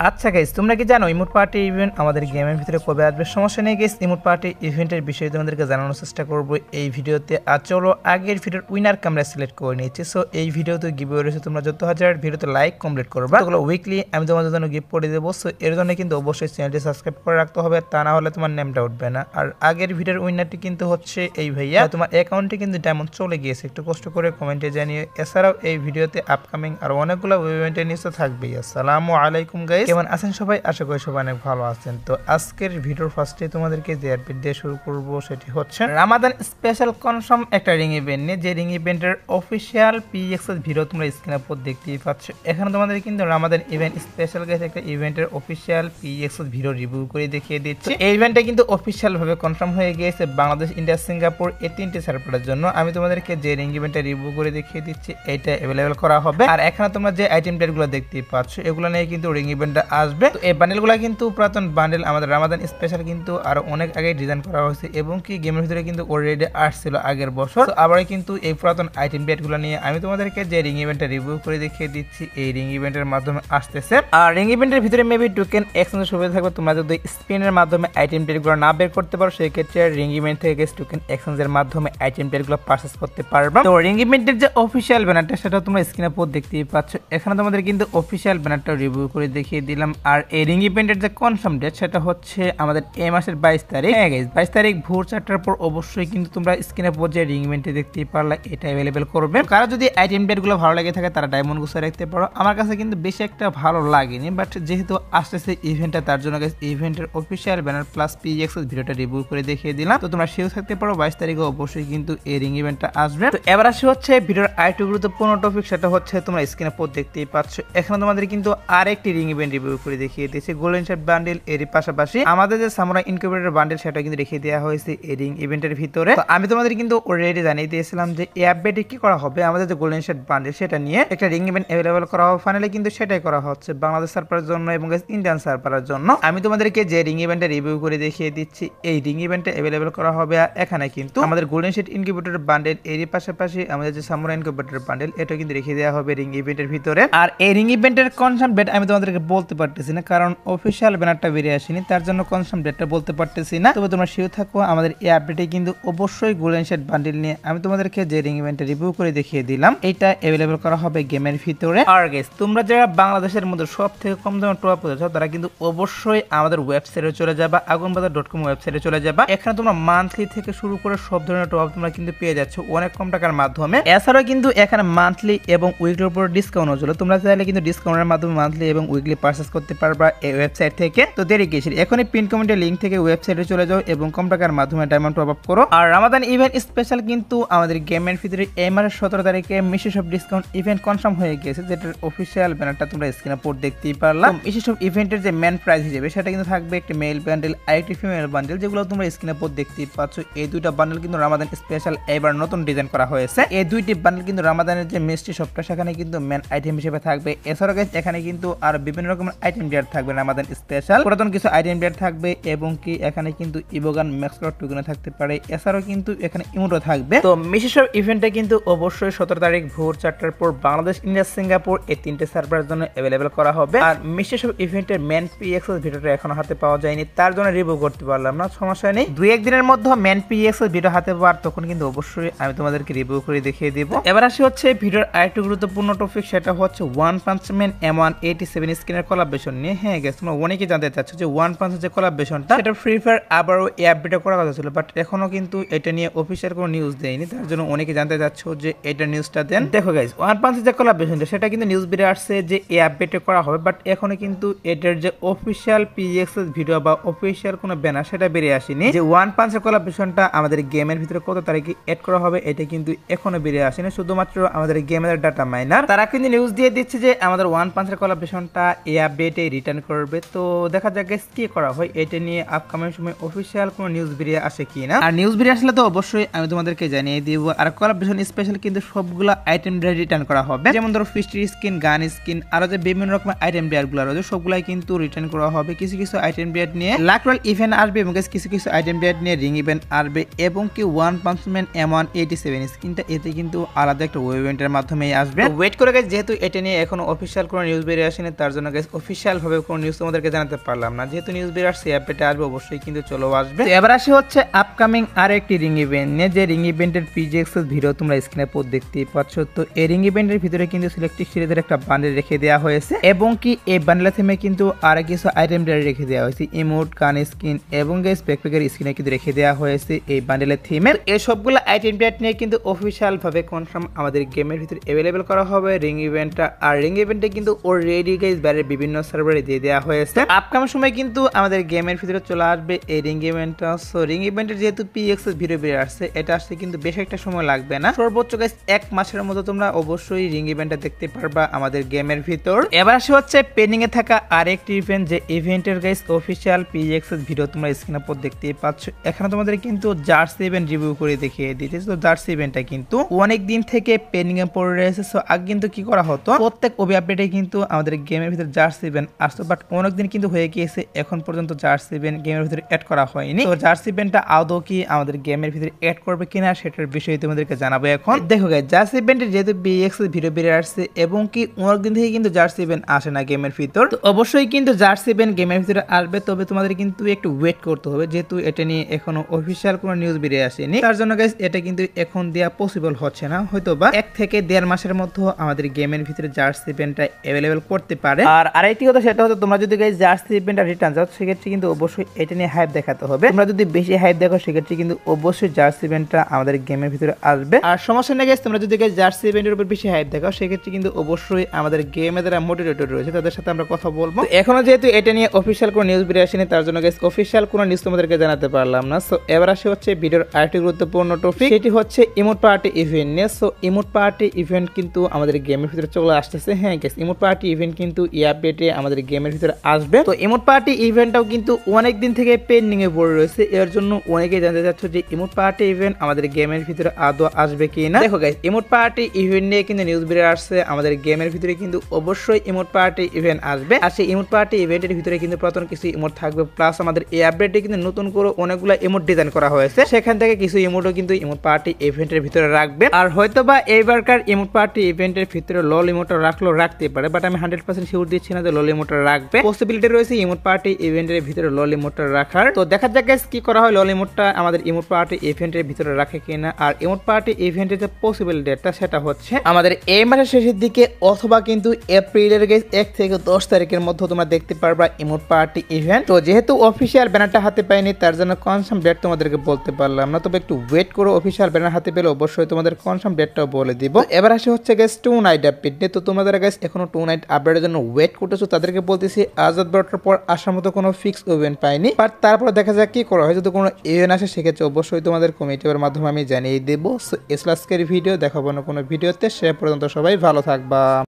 আচ্ছা গাইস, তোমরা কি জানো ইমোট পার্টি ইভেন্ট আমাদের গেমের ভিতরে কবে আসবে? সমস্যা নেই গাইস, ইমোট পার্টি ইভেন্টের বিষয়ে তোমাদেরকে জানানোর চেষ্টা করব এই ভিডিওতে। আর চলো আগের ভিডিওর উইনারকে আমরা সিলেক্ট করে নিয়েছি। সো এই ভিডিওতে গিভওয়ে রয়েছে, তোমরা যত হাজার ভিডিওতে লাইক কমপ্লিট করবা ওগুলো উইকলি আমি তোমাদের জন্য গিফট করে দেবো। সো এর জন্য কিন্তু অবশ্যই চ্যানেলটি সাবস্ক্রাইব করে রাখতে হবে, তা না হলে তোমার নেমটা উঠবে না। আর আগের ভিডিওর উইনারটি কিন্তু হচ্ছে এই ভাইয়া, তোমার অ্যাকাউন্টে কিন্তু ডায়মন্ড চলে গিয়েছে, একটু কষ্ট করে কমেন্টে জানিয়ে। এছাড়াও এই ভিডিওতে আপকামিং আর অনেকগুলো ইভেন্টের নিউজ তো থাকবেই। আসসালামু আলাইকুম গাইস, কেমন আছেন সবাই? আশা করি সবাই অনেক ভালো আছেন। তো আজকের ভিডিওর ফার্স্টে তোমাদেরকে যে আপডেট দিয়ে শুরু করব সেটি হচ্ছে রামাদান স্পেশাল কনফার্ম একটা রিং ইভেন্ট নিয়ে, যে রিং ইভেন্টের অফিসিয়াল পিএক্সএস ভিডিও তোমরা স্ক্রিনের উপর দেখতেই পাচ্ছ। এখানে তোমাদের কিন্তু রামাদান ইভেন্ট স্পেশাল গাইস একটা ইভেন্টের অফিসিয়াল পিএক্সএস ভিডিও রিভিউ করে দেখিয়ে দিচ্ছে। এই ইভেন্টটা কিন্তু অফিসিয়াল ভাবে কনফার্ম হয়ে গিয়েছে বাংলাদেশ, ইন্ডিয়া, সিঙ্গাপুর এই তিনটি সার্ভারের জন্য। আমি তোমাদেরকে যে রিং ইভেন্টটা রিভিউ করে দেখিয়ে দিচ্ছি এটা অ্যাভেলেবেল করা হবে। আর এখানে তোমরা যে আইটেম ডেটগুলো দেখতেই পাচ্ছ এগুলো নিয়ে কিন্তু রিং ইভেন্টটা আসবে। এই বান্ডেলগুলো কিন্তু পুরাতন বান্ডেল, আমাদের রামাদান স্পেশাল কিন্তু আরো অনেক আগে ডিজাইন করা হয়েছে এবং কি গেমের ভিতরে কিন্তু অলরেডি আসছিল আগের বছর। আবার কিন্তু এই পুরাতন আইটেম ডেটগুলো নিয়ে আমি তোমাদেরকে যে রিং ইভেন্টটা রিভিউ করে দেখিয়ে দিচ্ছি এই রিং ইভেন্টের মাধ্যমে আসতেছে। আর রিং ইভেন্টের ভিতরে মেবি টোকেন এক্সচেঞ্জের সুবিধা থাকবে। তোমরা যদি স্পিনের মাধ্যমে আইটেম ডেটগুলো না বের করতে পারো সেই ক্ষেত্রে রিং ইভেন্ট থেকে টোকেন এক্সচেঞ্জের মাধ্যমে আইটেম ডেটগুলো পারচেজ করতে পারবে। তো রিং ইভেন্টের যে অফিসিয়াল ব্যানারটা সেটা তোমরা স্ক্রিনের উপর দেখতেই পাচ্ছ। এখানে তোমাদের কিন্তু অফিসিয়াল ব্যানারটা রিভিউ করে দেখিয়ে দিলাম। আর এই রিং ইভেন্টের যে কনফার্ম ডেট সেটা হচ্ছে আমাদের এই মাসের 22 তারিখ। হ্যাঁ গাইস, 22 তারিখ ভোর 4টার পর অবশ্যই কিন্তু তোমরা স্ক্রিনের উপর যে রিং ইভেন্টে দেখতেই পারলা এটা অ্যাভেলেবেল করবে। কারো যদি আইটেম ডেটগুলো ভালো লাগে থাকে তারা ডায়মন্ড গুছিয়ে রাখতে পারো। আমার কাছে কিন্তু বেশি একটা ভালো লাগেনি, বাট যেহেতু আসতেছে ইভেন্টটা তার জন্য গাইস ইভেন্টের অফিসিয়াল ব্যানার প্লাস পিএক্সএস ভিডিওটা রিভিউ করে দেখিয়ে দিলাম। তো তোমরা সেও থাকতে পারো 22 তারিখে অবশ্যই কিন্তু এই রিং ইভেন্টটা আসবে। তো এবার আসি হচ্ছে ভিডিওর আরেকটু গুরুত্বপূর্ণ টপিক, সেটা হচ্ছে তোমরা স্ক্রিনের উপর দেখতেই পাচ্ছ। এখানে তোমাদের কিন্তু আরেকটি রিং ইভেন্ট রিভিউ করে দেখিয়ে দিয়েছে গোল্ডেন শার্ট বান্ডেল। এর পাশাপাশি আমাদের যে সামুরাই ইনকিউবেটর বান্ডেল সেটা কিন্তু রেখে দেওয়া হয়েছে এই রিং ইভেন্টের ভিতরে। তো আমি তোমাদের কিন্তু অলরেডি জানিয়ে দিয়েছিলাম যে এই আপডেটে কি করা হবে, আমাদের যে গোল্ডেন শার্ট বান্ডেল সেটা নিয়ে একটা রিং ইভেন্ট অ্যাভেলেবল করা হবে। ফাইনালি কিন্তু সেটাই করা হচ্ছে বাংলাদেশ সার্ভারের জন্য এবং ইন্ডিয়ান সার্ভারের জন্য। আমি তোমাদেরকে যে রিং ইভেন্টটা রিভিউ করে দেখিয়ে দিচ্ছি এই রিং ইভেন্টটা অ্যাভেলেবল করা হবে। আর এখানে কিন্তু আমাদের গোল্ডেন শার্ট ইনকিউবেটর বান্ডেল এর পাশাপাশি আমাদের যে সামুরাই ইনকিউবেটর বান্ডেল এটা কিন্তু রেখে দেওয়া হবে রিং ইভেন্টের ভিতরে। আর এই রিং ইভেন্টের কনফার্ম ডেট আমি তোমাদেরকে বলতে পারতেছি না, কারণ অফিসিয়াল ব্যানারটা বেরিয়ে আসেনি, তার জন্য কনফার্ম ডেটটা বলতে পারতেছি না। তবে তোমরা শিওর থাকো আমাদের এই আপডেটে কিন্তু অবশ্যই গোল্ডেন শার্ট বান্ডেল নিয়ে আমি তোমাদেরকে যে রিং ইভেন্টটা রিভিউ করে দেখিয়ে দিলাম এটা অ্যাভেলেবল করা হবে গেমের ভিতরে। আর গাইস, তোমরা যারা বাংলাদেশের মধ্যে সব থেকে কম দামে টপ আপ করেছো তারা কিন্তু অবশ্যই আমাদের ওয়েবসাইটে চলে যাবা, agunbazaar.com ওয়েবসাইটে চলে যাবা। এখানে তোমরা মান্থলি থেকে শুরু করে সব ধরনের টপ আপ তোমরা কিন্তু পেয়ে যাচ্ছ অনেক কম টাকার মাধ্যমে। এছাড়াও কিন্তু এখানে মান্থলি এবং উইকলির উপর ডিসকাউন্ট হচ্ছিল। তোমরা চাইলে কিন্তু ডিসকাউন্টের মাধ্যমে মান্থলি এবং উইকলি পারচেজ করতে পারবা এই ওয়েবসাইট থেকে। তো দেরি কিসের, এখনই পিন কমেন্টের লিংক থেকে ওয়েবসাইটে চলে যাও এবং কম টাকার মাধ্যমে ডায়মন্ড টপ আপ করো। আর রামাদান ইভেন্ট স্পেশাল কিন্তু আমাদের গেমের ভিতরে এই মাসের 17 তারিখে মিশেস অফ ডিসকাউন্ট ইভেন্ট কনফার্ম হয়ে গেছে, যেটার অফিসিয়াল ব্যানারটা তোমরা স্ক্রিনে উপর দেখতেই পারলাম। মিশেস অফ ইভেন্টের যে মেন প্রাইস হিসেবে সেটা কিন্তু থাকবে একটি মেল বান্ডেল আর একটি ফিমেল বান্ডেল, যেগুলো তোমরা স্ক্রিনে উপর দেখতেই পাচ্ছ। এই দুইটা বান্ডেল কিন্তু রামাদান স্পেশাল এবার নতুন ডিজাইন করা হয়েছে। এই দুইটি বান্ডেল কিন্তু রামাদানের যে মিষ্টি শপটা সেখানে কিন্তু মেন আইটেম হিসেবে থাকবে। এছাড়াও এখানে কিন্তু আর বিভিন্ন রকমের আইটেম ডেট থাকবে রামাদান স্পেশাল, পুরাতন কিছু আইটেম ডেট থাকবে এবং কি এখানে কিন্তু ইবোগান ম্যাক্স করার টোকেনও থাকতে পারে। এছাড়াও কিন্তু এখানে ইমোটও থাকবে। তো মিশেস অফ ইভেন্টে কিন্তু অবশ্যই 17 তারিখ ভোর 4টার পর বাংলাদেশ, ইন্ডিয়া, সিঙ্গাপুর এই তিনটে সার্ভারের জন্য অ্যাভেলেবেল করা হবে। আর মিশেস অফ ইভেন্টের মেন পিএক্সএস ভিডিওটা এখনো হাতে পাওয়া যায়নি, তার জন্য রিভিউ করতে পারলাম না। সমস্যা নেই, 2-1 দিনের মধ্যে মেন পিএক্সএস ভিডিও হাতে পাওয়ার তখন কিন্তু অবশ্যই আমি তোমাদেরকে রিভিউ করে দেখিয়ে দিব। এবার আসি হচ্ছে ভিডিওর আরেকটু গুরুত্বপূর্ণ টপিক, সেটা হচ্ছে ওয়ান পাঞ্চ ম্যান M187 স্কিনের কোলাবরেশন নিয়ে। হ্যাঁ গেস, তোমরা অনেকেই জানতে চাচ্ছ যে ওয়ান পাঞ্চের যে কোলাবরেশনটা সেটা ফ্রি ফায়ার আবারও এই আপডেটে করা কথা ছিল, বাট এখনো কিন্তু এটা নিয়ে অফিসিয়াল কোনো নিউজ দেয়নি, তার জন্য অনেকে জানতে চাচ্ছ যে এটা নিউজটা দেন। দেখো গাইস, ওয়ান পাঞ্চের যে কোলাবরেশনটা সেটা কিন্তু নিউজ বেরিয়ে আসছে যে এই আপডেটে করা হবে, বাট এখনো কিন্তু এটার যে অফিসিয়াল পিএক্সএস ভিডিও বা অফিসিয়াল কোনো ব্যানার সেটা বেরিয়ে আসেনি। যে ওয়ান পাঞ্চের কোলাবরেশনটা আমাদের গেমের ভিতরে কত তারিখে এড করা হবে এটা কিন্তু এখনো বেরিয়ে আসেনি। শুধুমাত্র আমাদের গেমের ডাটা মাইনার তারা কিন্তু নিউজ দিয়ে দিচ্ছে যে আমাদের ওয়ান পাঞ্চের কোলাবরেশনটা এই আপডেটে রিটার্ন করবে। তো দেখা যাক গাইস কি করা হয়, এটা নিয়ে আপকামিং সময় অফিসিয়াল কোনো নিউজ বেরিয়ে আসে কিনা। আর নিউজ বেরিয়ে আসলে তো অবশ্যই আমি তোমাদেরকে জানিয়ে দিব। আর কোলাবরেশন স্পেশাল কিন্তু সবগুলো আইটেম রিটার্ন করা হবে, যেমন ধরো ফিস্ট্রি স্কিন, গান স্কিন, আরো যে বিভিন্ন রকমের আইটেম ডেয়ার গুলো রয়েছে সবগুলাই কিন্তু রিটার্ন করা হবে। কিছু কিছু আইটেম ডেয়ার নিয়ে লাকরাল ইভেন্ট আসবে এবং কিছু কিছু আইটেম ডেয়ার নিয়ে রিং ইভেন্ট আসবে এবং কি ওয়ান পাঞ্চ ম্যান M187 স্কিনটা এতে কিন্তু আলাদা একটা ওয়েব ইভেন্টের মাধ্যমে আসবে। ওয়েট করে গাইস, যেহেতু এটা নিয়ে এখনো অফিসিয়াল কোনো নিউজ বেরিয়ে আসেনি তার জন্য গাইস অফিসিয়াল ভাবে কোনো নিউজ তোমাদেরকে জানাতে পারলাম না, যেহেতু নিউজ বের আসছে আপডেটে আসবে অবশ্যই কিন্তু চলো আসবে। এবার আসি হচ্ছে আপকামিং আর একটি রিং ইভেন্ট নিয়ে, যে রিং ইভেন্টের পিজিএক্সেস ভিডিও তোমরা স্ক্রিনে পর দেখতেই পাচ্ছ। তো এই রিং ইভেন্টের ভিতরে কিন্তু সিলেক্টিভ সিরিজের একটা বান্ডেল রেখে দেওয়া হয়েছে এবং কি এই বান্ডেলের থিমে কিন্তু আর কিছু আইটেম রেখে দেওয়া হয়েছে, ইমোট, গান স্কিন এবং গাইস ব্যাকপ্যাকের স্কিনে কিন্তু রেখে দেওয়া হয়েছে এই বান্ডেলের থিমের। এই সবগুলো আইটেম নিয়ে কিন্তু অফিসিয়াল ভাবে কনফার্ম আমাদের গেমের ভিতরে অ্যাভেলেবেল করা হবে রিং ইভেন্টটা। আর রিং ইভেন্টে কিন্তু অলরেডি গাইস বাইরের বিভিন্ন সার্ভারে দিয়ে দেওয়া হয়েছে। আপকামিং সময় কিন্তু আমাদের গেমের ভিতরে চলে আসবে এই রিং ইভেন্টটা। সো রিং ইভেন্টের যেহেতু পিএক্সএস ভিডিও বের আসছে, এটা আসছে কিন্তু বেশ একটা সময় লাগবে না, সর্বোচ্চ গাইস 1 মাসের মধ্যে তোমরা অবশ্যই রিং ইভেন্টটা দেখতে পারবা আমাদের গেমের ভিতর। এবার আসে হচ্ছে পেন্ডিং এ থাকা আরেকটি ইভেন্ট, যে ইভেন্টের গাইস অফিসিয়াল পিএক্সএস ভিডিও তোমরা স্ক্রিনে পর দেখতেই পাচ্ছ। এখানে তোমাদের কিন্তু জার্সি ইভেন্ট রিভিউ করে দেখিয়ে দিতেছে। তো জার্সি ইভেন্টটা কিন্তু অনেক দিন থেকে পেন্ডিং এ পড়ে রয়েছে। সো আগে কিন্তু কি করা হতো, প্রত্যেক ওবি আপডেটে কিন্তু আমাদের গেমের ভিতরে জার্সি ইভেন্ট আসতো, বাট অনেকদিন কিন্তু হয়ে গিয়েছে, এখন পর্যন্ত জার্সি ইভেন্ট গেমের ভিতরে অ্যাড করা হয়নি। তো জার্সি ইভেন্টটা আদৌ কি আমাদের গেমের ভিতরে অ্যাড করবে কিনা সেটার বিষয়ে তোমাদেরকে জানাবো এখন। দেখো গাইস, জার্সি ইভেন্টের যেহেতু বিএক্সএস ভিডিও বেরিয়ে আসছে এবং কি অনেকদিন থেকে কিন্তু জার্সি ইভেন্ট আসে না গেমের ভিতর, তো অবশ্যই কিন্তু জার্সি ইভেন্ট গেমের ভিতরে আসবে। তবে তোমাদের কিন্তু একটু ওয়েট করতে হবে, যেহেতু এটা নিয়ে এখনো অফিসিয়াল কোনো নিউজ বেরিয়ে আসেনি। তার জন্য গাইস এটা কিন্তু এখন দেওয়া পসিবল হচ্ছে না, হয়তো বা 1 থেকে 1.5 মাসের মধ্যে আমাদের গেমের ভিতরে জার্সি ইভেন্টটা অ্যাভেলেবেল করতে পারে। আর আরেকটি কথা সেটা হচ্ছে, তোমরা যদি গাইস জার্সি ইভেন্টটা রিটার্ন যাও সেক্ষেত্রে কিন্তু অবশ্যই এটা নিয়ে হাইপ দেখাতে হবে। তোমরা যদি বেশি হাইপ দেখো সেক্ষেত্রে কিন্তু অবশ্যই জার্সি ইভেন্টটা আমাদের গেমের ভিতরে আসবে। আর সমস্যা নেই গাইস, তোমরা যদি গাইস জার্সি ইভেন্টের উপর বেশি হাইপ দেখাও সেক্ষেত্রে কিন্তু অবশ্যই আমাদের গেমে যারা মোটিভেটর রয়েছে তাদের সাথে আমরা কথা বলবো। এখনো যেহেতু এটা নিয়ে অফিসিয়াল কোনো নিউজ বেরিয়ে আসেনি, তার জন্য গাইস অফিসিয়াল কোনো নিউজ তোমাদেরকে জানাতে পারলাম না। সো এবার আসে হচ্ছে ভিডিওর আরেকটি গুরুত্বপূর্ণ টপিক, সেটি হচ্ছে ইমোট পার্টি ইভেন্ট নিয়ে। সো ইমোট পার্টি ইভেন্ট কিন্তু আমাদের গেমের ভিতরে চলে আসতেছে। হ্যাঁ গাইস, ইমোট পার্টি ইভেন্ট কিন্তু এই আপডেটে আমাদের গেমের ভিতরে আসবে। তো ইমোট পার্টি ইভেন্টটাও কিন্তু অনেক দিন থেকে পেন্ডিং এ পড়ে রয়েছে, এর জন্য অনেকেই জানতে চাচ্ছ যে ইমোট পার্টি ইভেন্ট আমাদের গেমের ভিতরে আদৌ আসবে কি না। দেখো গাইস, ইমোট পার্টি ইভেন্ট নিয়ে কিন্তু নিউজ বেরিয়ে আসছে, আমাদের গেমের ভিতরে কিন্তু অবশ্যই ইমোট পার্টি ইভেন্ট আসবে। আর সেই ইমোট পার্টি ইভেন্টের ভিতরে কিন্তু প্রথম কিছু ইমোট থাকবে, প্লাস আমাদের এই আপডেটে কিন্তু নতুন করে অনেকগুলো ইমোট ডিজাইন করা হয়েছে, সেখান থেকে কিছু ইমোটও কিন্তু ইমোট পার্টি ইভেন্টের ভিতরে রাখবে। আর হয়তোবা এইবারকার ইমোট পার্টি ইভেন্টের ভিতরে লল ইমোটটা রাখতে পারে, বাট আমি 100% শিওর দিচ্ছি না যে লল ইমোটটা রাখবে। পসিবিলিটি রয়েছে ইমোট পার্টি ইভেন্টের ভিতরে লল ইমোটটা রাখার। তো দেখা যাক গাইস কি করা হয়, লল ইমোটটা আমাদের ইমোট পার্টি ইভেন্টের ভিতরে রাখে কিনা। আর ইমোট পার্টি ইভেন্টের যে পসিবল ডেটটা সেটা হচ্ছে আমাদের এই মাসের শেষের দিকে অথবা কিন্তু এপ্রিলের গাইস 1 থেকে 10 তারিখের মধ্যে তোমরা দেখতে পারবা ইমোট পার্টি ইভেন্ট। তো যেহেতু অফিসিয়াল ব্যানারটা হাতে পাইনি তার জন্য কনফার্ম ডেট তোমাদেরকে বলতে পারলাম না, তবে একটু ওয়েট করো, অফিসিয়াল ব্যানার হাতে পেলে অবশ্যই তোমাদের কনফার্ম ডেটটাও বলে দিব। এবার আসে হচ্ছে গাইস 2 নাইট আপডেট নিয়ে। তো তোমাদের গাইস এখনো 2 নাইট আপডেটের জন্য ওয়েট করতেছো, তাদেরকে বলতেছি আজাদ বারোটার পর আসার মতো কোনো ফিক্স ইভেন্ট পাইনি, বাট তারপর দেখা যাক কি করা হয়। যদি কোনো ইভেন্ট আসে সেক্ষেত্রে অবশ্যই তোমাদের কমিটির মাধ্যমে আমি জানিয়ে দেবো। সো আজকের ভিডিও দেখাবো না কোনো ভিডিওতে, সে পর্যন্ত সবাই ভালো থাকবা।